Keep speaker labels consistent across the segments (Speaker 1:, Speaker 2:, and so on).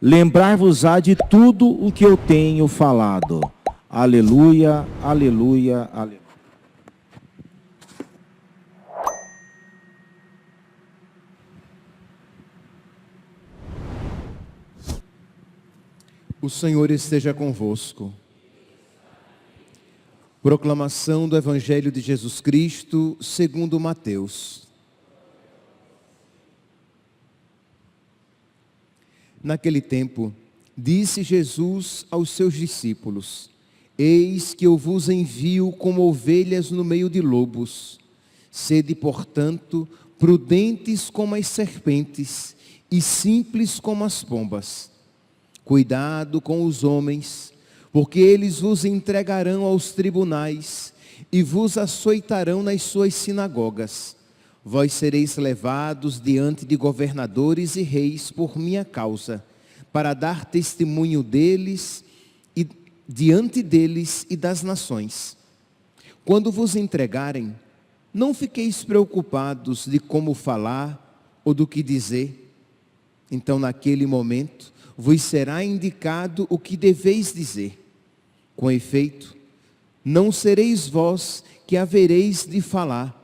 Speaker 1: lembrar-vos-á de tudo o que eu tenho falado. Aleluia, aleluia, aleluia.
Speaker 2: O Senhor esteja convosco. Proclamação do Evangelho de Jesus Cristo, segundo Mateus. Naquele tempo, disse Jesus aos seus discípulos: Eis que eu vos envio como ovelhas no meio de lobos. Sede, portanto, prudentes como as serpentes e simples como as pombas. Cuidado com os homens, porque eles vos entregarão aos tribunais e vos açoitarão nas suas sinagogas. Vós sereis levados diante de governadores e reis por minha causa, para dar testemunho deles e diante deles e das nações. Quando vos entregarem, não fiqueis preocupados de como falar ou do que dizer. Então, naquele momento, vos será indicado o que deveis dizer. Com efeito, não sereis vós que havereis de falar,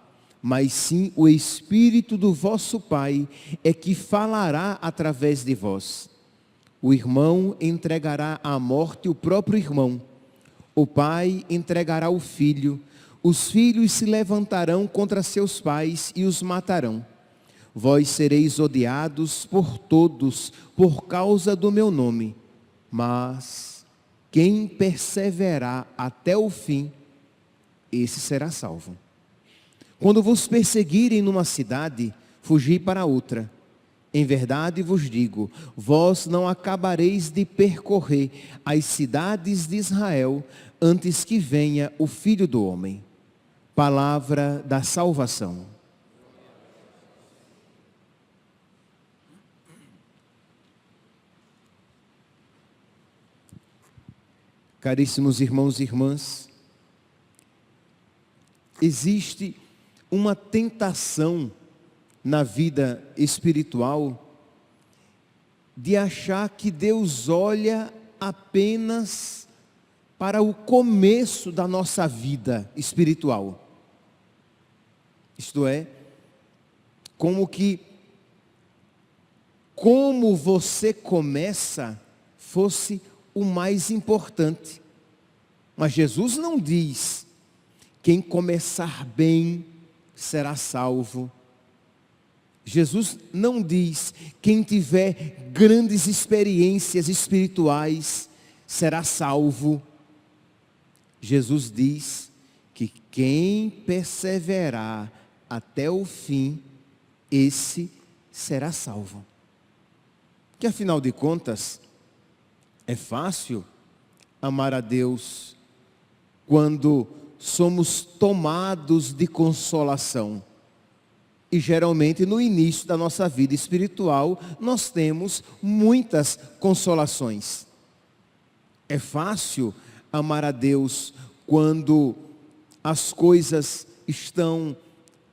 Speaker 2: mas sim o Espírito do vosso Pai é que falará através de vós. O irmão entregará à morte o próprio irmão. O pai entregará o filho. Os filhos se levantarão contra seus pais e os matarão. Vós sereis odiados por todos por causa do meu nome. Mas quem perseverar até o fim, esse será salvo. Quando vos perseguirem numa cidade, fugi para outra. Em verdade vos digo, vós não acabareis de percorrer as cidades de Israel antes que venha o Filho do Homem. Palavra da salvação. Caríssimos irmãos e irmãs, existe uma tentação na vida espiritual de achar que Deus olha apenas para o começo da nossa vida espiritual. Isto é, como você começa fosse o mais importante. Mas Jesus não diz: quem começar bem será salvo. Jesus não diz: quem tiver grandes experiências espirituais será salvo. Jesus diz que quem perseverar até o fim, esse será salvo. Que afinal de contas, é fácil amar a Deus quando somos tomados de consolação. E geralmente no início da nossa vida espiritual, nós temos muitas consolações. É fácil amar a Deus quando as coisas estão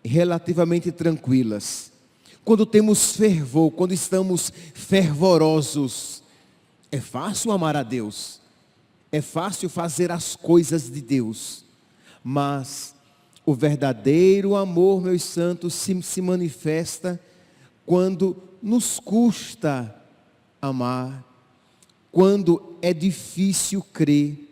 Speaker 2: relativamente tranquilas. Quando temos fervor, quando estamos fervorosos. É fácil amar a Deus. É fácil fazer as coisas de Deus. Mas o verdadeiro amor, meus santos, se manifesta quando nos custa amar, quando é difícil crer,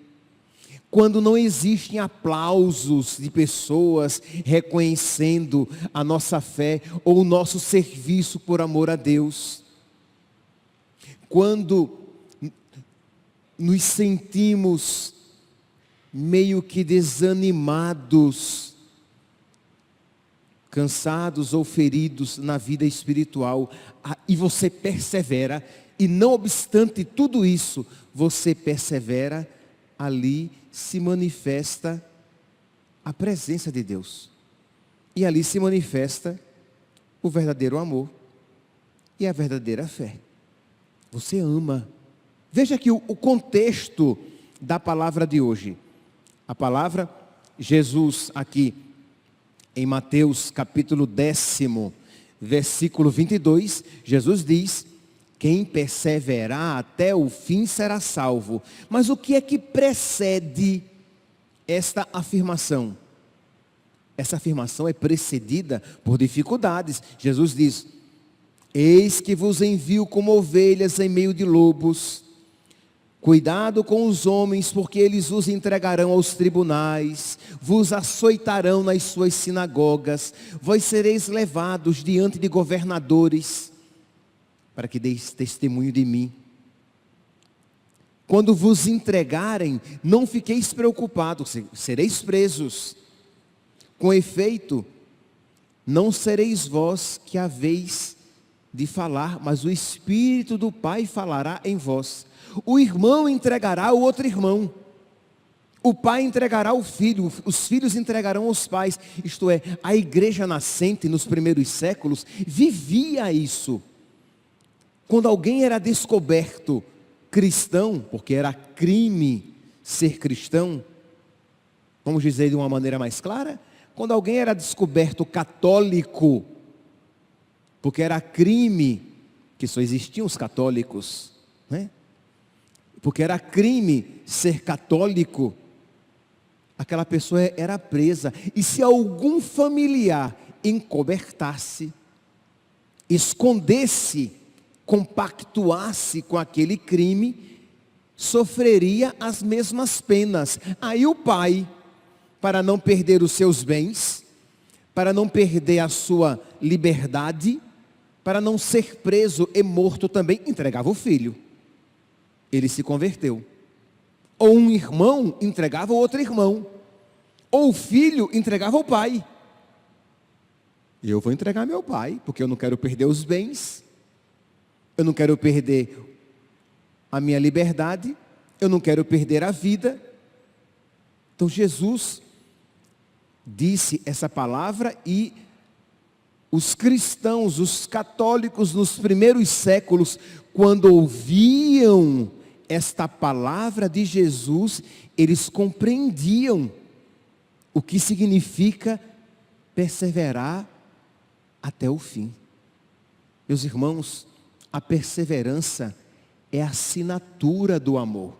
Speaker 2: quando não existem aplausos de pessoas reconhecendo a nossa fé ou o nosso serviço por amor a Deus. Quando nos sentimos meio que desanimados, cansados ou feridos na vida espiritual, e você persevera, e não obstante tudo isso, você persevera, ali se manifesta a presença de Deus. E ali se manifesta o verdadeiro amor e a verdadeira fé. Você ama. Veja aqui o contexto da palavra de hoje. A palavra, Jesus aqui em Mateus capítulo 10, versículo 22, Jesus diz: Quem perseverar até o fim será salvo. Mas o que é que precede esta afirmação? Essa afirmação é precedida por dificuldades. Jesus diz: eis que vos envio como ovelhas em meio de lobos. Cuidado com os homens, porque eles vos entregarão aos tribunais, vos açoitarão nas suas sinagogas, vós sereis levados diante de governadores, para que deis testemunho de mim. Quando vos entregarem, não fiqueis preocupados, sereis presos. Com efeito, não sereis vós que haveis de falar, mas o Espírito do Pai falará em vós. O irmão entregará o outro irmão. O pai entregará o filho, os filhos entregarão os pais. Isto é, a igreja nascente nos primeiros séculos vivia isso. Quando alguém era descoberto cristão, porque era crime ser cristão, vamos dizer de uma maneira mais clara, quando alguém era descoberto católico, porque era crime, que só existiam os católicos, né? Porque era crime ser católico, aquela pessoa era presa. E se algum familiar encobertasse, escondesse, compactuasse com aquele crime, sofreria as mesmas penas. Aí o pai, para não perder os seus bens, para não perder a sua liberdade, para não ser preso e morto também, entregava o filho. Ele se converteu. Ou um irmão entregava o outro irmão. Ou o filho entregava o pai. Eu vou entregar meu pai, porque eu não quero perder os bens. Eu não quero perder a minha liberdade. Eu não quero perder a vida. Então Jesus disse essa palavra e os cristãos, os católicos nos primeiros séculos, quando ouviam esta palavra de Jesus, eles compreendiam o que significa perseverar até o fim. Meus irmãos, a perseverança é a assinatura do amor.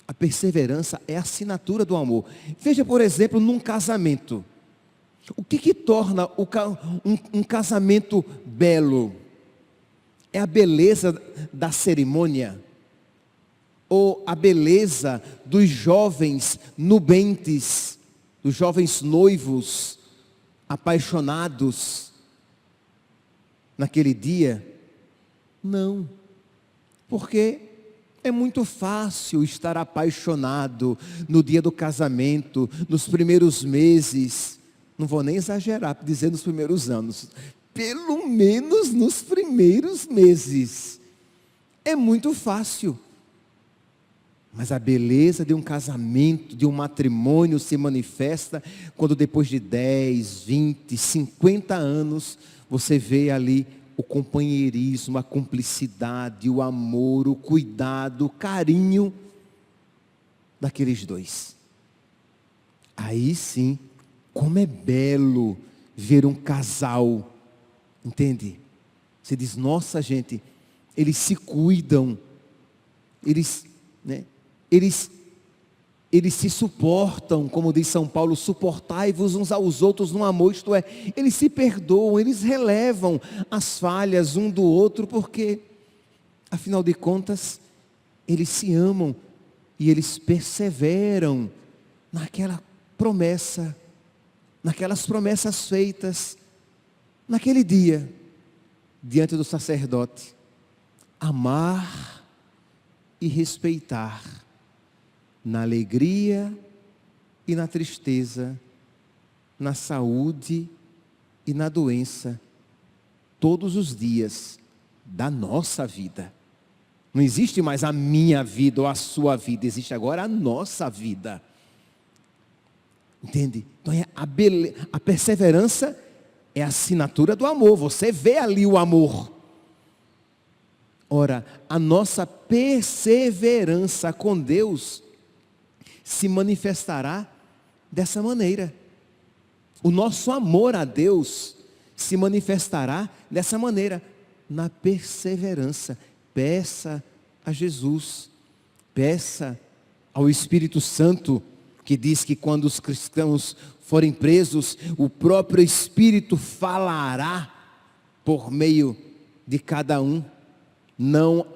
Speaker 2: A perseverança é a assinatura do amor. Veja, por exemplo, num casamento. O que torna um casamento belo? É a beleza da cerimônia? Ou a beleza dos jovens nubentes, dos jovens noivos, apaixonados naquele dia? Não. Porque é muito fácil estar apaixonado no dia do casamento, nos primeiros meses. Não vou nem exagerar, dizer nos primeiros anos. Pelo menos nos primeiros meses. É muito fácil. Mas a beleza de um casamento, de um matrimônio se manifesta quando depois de 10, 20, 50 anos, você vê ali o companheirismo, a cumplicidade, o amor, o cuidado, o carinho daqueles dois. Aí sim, como é belo ver um casal, entende? Você diz, nossa gente, eles se cuidam, eles se suportam, como diz São Paulo, suportai-vos uns aos outros no amor, isto é, eles se perdoam, eles relevam as falhas um do outro, porque, afinal de contas, eles se amam e eles perseveram naquela promessa, naquelas promessas feitas, naquele dia, diante do sacerdote, amar e respeitar, na alegria e na tristeza, na saúde e na doença, todos os dias da nossa vida. Não existe mais a minha vida ou a sua vida, existe agora a nossa vida. Entende? Então a perseverança é a assinatura do amor, você vê ali o amor. Ora, a nossa perseverança com Deus se manifestará dessa maneira. O nosso amor a Deus se manifestará dessa maneira, na perseverança. Peça a Jesus, peça ao Espírito Santo, que diz que quando os cristãos forem presos, o próprio Espírito falará por meio de cada um, não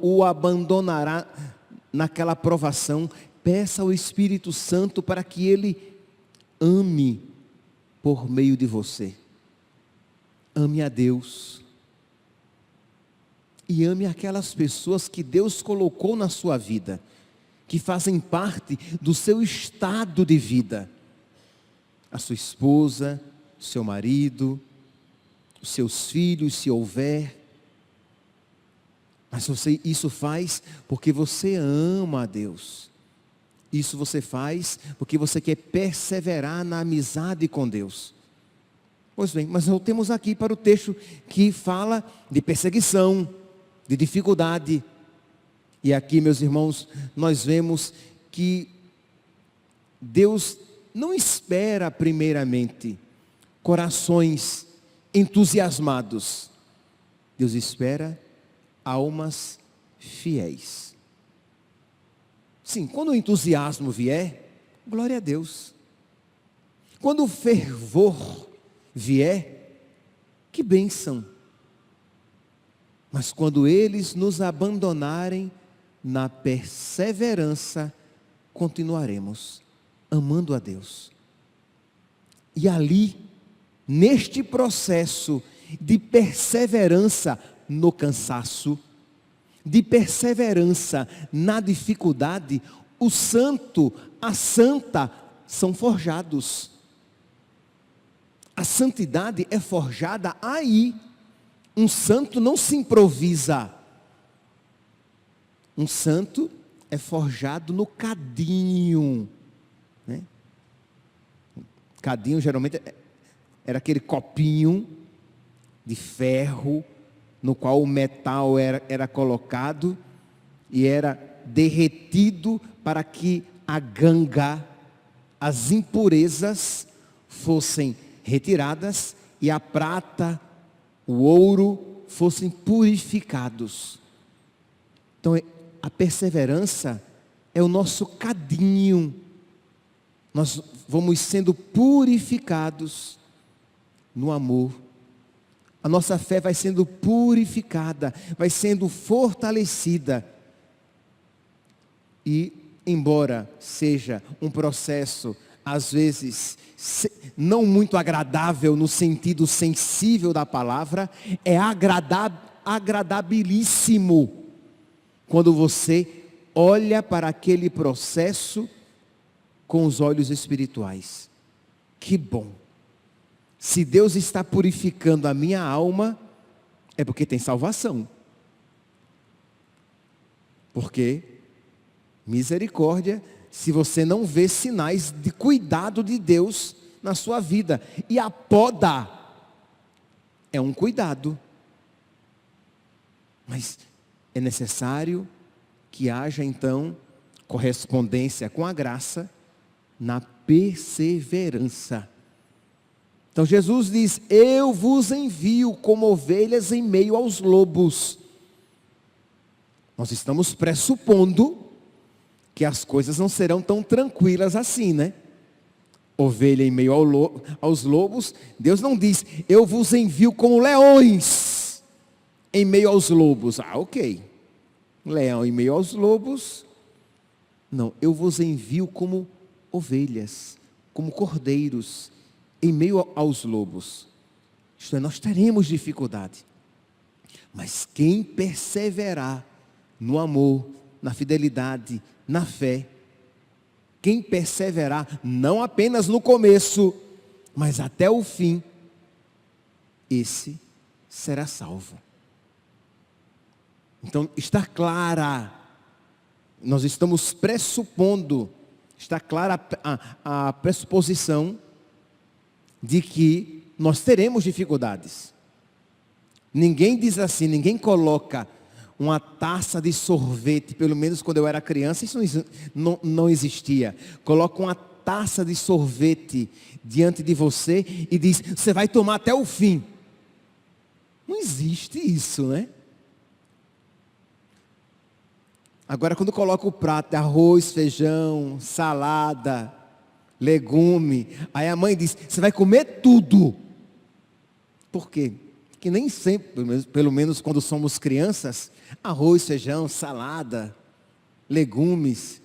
Speaker 2: o abandonará naquela provação. Peça ao Espírito Santo para que Ele ame por meio de você. Ame a Deus. E ame aquelas pessoas que Deus colocou na sua vida, que fazem parte do seu estado de vida. A sua esposa, o seu marido, os seus filhos, se houver. Mas isso faz porque você ama a Deus. Isso você faz porque você quer perseverar na amizade com Deus. Pois bem, mas voltemos aqui para o texto que fala de perseguição, de dificuldade. E aqui, meus irmãos, nós vemos que Deus não espera primeiramente corações entusiasmados. Deus espera almas fiéis. Sim, quando o entusiasmo vier, glória a Deus. Quando o fervor vier, que bênção. Mas quando eles nos abandonarem, na perseverança, continuaremos amando a Deus. E ali, neste processo de perseverança no cansaço, de perseverança na dificuldade, o santo, a santa são forjados. A santidade é forjada aí. Um santo não se improvisa. Um santo é forjado no cadinho, né? Cadinho geralmente era aquele copinho de ferro no qual o metal era colocado e era derretido para que a ganga, as impurezas fossem retiradas e a prata, o ouro fossem purificados. Então a perseverança é o nosso cadinho. Nós vamos sendo purificados no amor. A nossa fé vai sendo purificada, vai sendo fortalecida. E, embora seja um processo, às vezes, não muito agradável no sentido sensível da palavra, é agradabilíssimo quando você olha para aquele processo com os olhos espirituais. Que bom! Se Deus está purificando a minha alma, é porque tem salvação. Porque, misericórdia, se você não vê sinais de cuidado de Deus na sua vida. E a poda é um cuidado. Mas é necessário que haja então correspondência com a graça na perseverança. Então Jesus diz: eu vos envio como ovelhas em meio aos lobos. Nós estamos pressupondo que as coisas não serão tão tranquilas assim, né? Ovelha em meio aos lobos. Deus não diz: eu vos envio como leões em meio aos lobos. Ah, ok. Leão em meio aos lobos. Não, eu vos envio como ovelhas, como cordeiros em meio aos lobos. Isto é, nós teremos dificuldade. Mas quem perseverar no amor, na fidelidade, na fé, quem perseverar não apenas no começo, mas até o fim, esse será salvo. Então está clara, nós estamos pressupondo, está clara a pressuposição de que nós teremos dificuldades. Ninguém diz assim, ninguém coloca uma taça de sorvete, pelo menos quando eu era criança, isso não existia. Coloca uma taça de sorvete diante de você e diz, você vai tomar até o fim. Não existe isso, né? Agora, quando coloca o prato, arroz, feijão, salada, legume, aí a mãe diz, você vai comer tudo. Por quê? Porque nem sempre, pelo menos quando somos crianças, arroz, feijão, salada, legumes,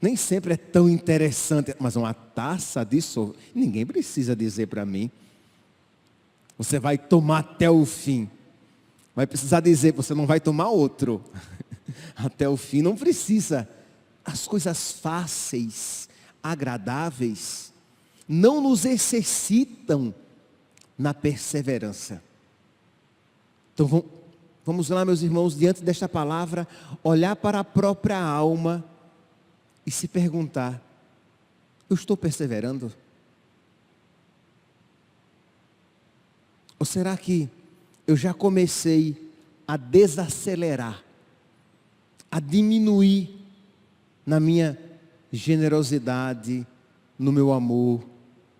Speaker 2: nem sempre é tão interessante. Mas uma taça de sorvete, ninguém precisa dizer para mim, você vai tomar até o fim. Vai precisar dizer, você não vai tomar outro. Até o fim, não precisa. As coisas fáceis, agradáveis, não nos exercitam na perseverança. Então vamos lá, meus irmãos, diante desta palavra, olhar para a própria alma e se perguntar, eu estou perseverando? Ou será que eu já comecei a desacelerar, a diminuir na minha generosidade, no meu amor,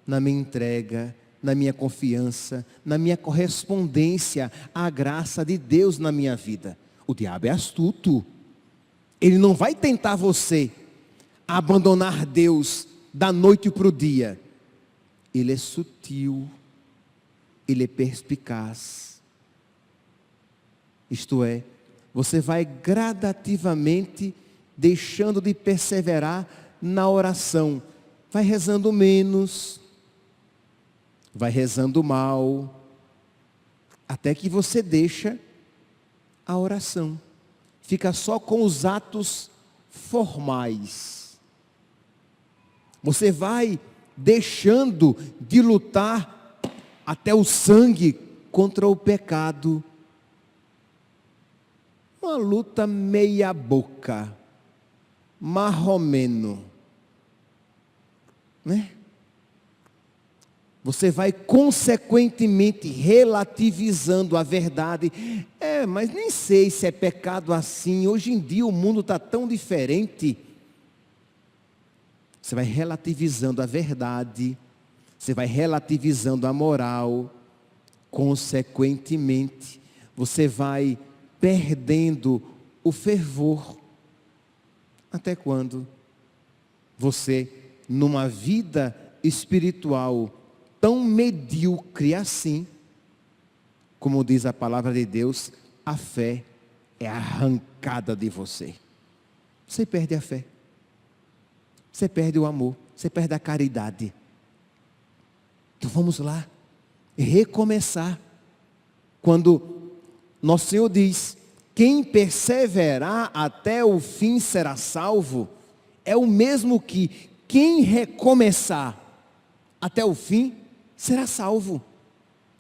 Speaker 2: na minha entrega, na minha confiança, na minha correspondência à graça de Deus na minha vida? O diabo é astuto. Ele não vai tentar você a abandonar Deus da noite para o dia. Ele é sutil, ele é perspicaz. Isto é, você vai gradativamente deixando de perseverar na oração. Vai rezando menos, vai rezando mal, até que você deixa a oração. Fica só com os atos formais. Você vai deixando de lutar até o sangue contra o pecado. Uma luta meia boca, marromeno, né? Você vai consequentemente relativizando a verdade. Mas nem sei se é pecado assim. Hoje em dia o mundo está tão diferente. Você vai relativizando a verdade. Você vai relativizando a moral. Consequentemente, você vai perdendo o fervor. Até quando você, numa vida espiritual tão medíocre assim, como diz a palavra de Deus, a fé é arrancada de você. Você perde a fé. Você perde o amor. Você perde a caridade. Então vamos lá. Recomeçar. Quando nosso Senhor diz, quem perseverar até o fim será salvo, é o mesmo que quem recomeçar até o fim será salvo.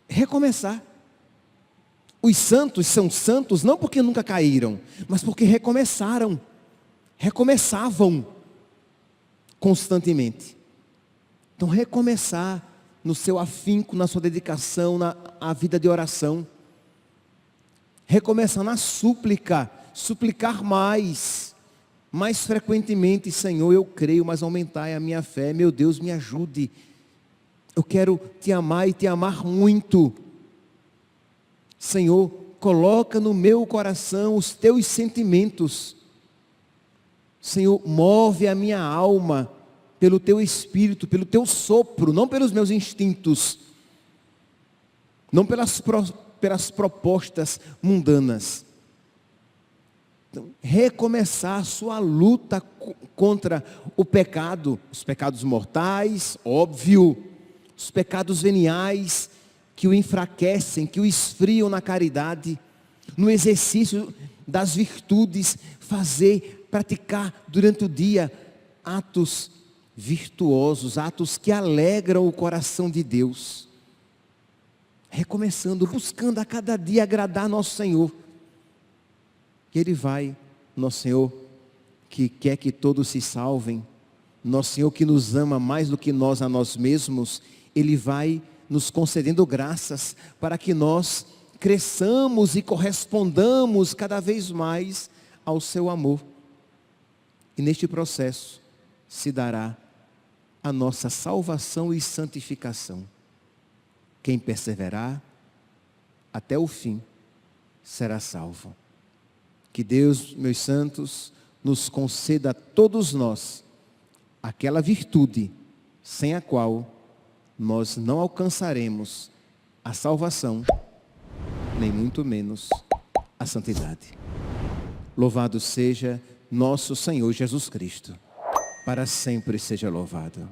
Speaker 2: Recomeçar. Os santos são santos não porque nunca caíram, mas porque recomeçaram. Recomeçavam constantemente. Então recomeçar no seu afinco, na sua dedicação, na vida de oração. Recomeçar na súplica, suplicar mais frequentemente. Senhor, eu creio, mas aumentai a minha fé. Meu Deus, me ajude. Eu quero te amar e te amar muito. Senhor, coloca no meu coração os teus sentimentos. Senhor, move a minha alma pelo teu espírito, pelo teu sopro, não pelos meus instintos, não pelas propostas mundanas. Então, recomeçar a sua luta contra o pecado, os pecados mortais, óbvio, os pecados veniais que o enfraquecem, que o esfriam na caridade, no exercício das virtudes, praticar durante o dia atos virtuosos, atos que alegram o coração de Deus. Recomeçando, buscando a cada dia agradar nosso Senhor. Que Ele vai, nosso Senhor, que quer que todos se salvem, nosso Senhor que nos ama mais do que nós a nós mesmos, Ele vai nos concedendo graças para que nós cresçamos e correspondamos cada vez mais ao seu amor. E neste processo se dará a nossa salvação e santificação. Quem perseverar até o fim será salvo. Que Deus, meus santos, nos conceda a todos nós aquela virtude sem a qual nós não alcançaremos a salvação, nem muito menos a santidade. Louvado seja nosso Senhor Jesus Cristo. Para sempre seja louvado.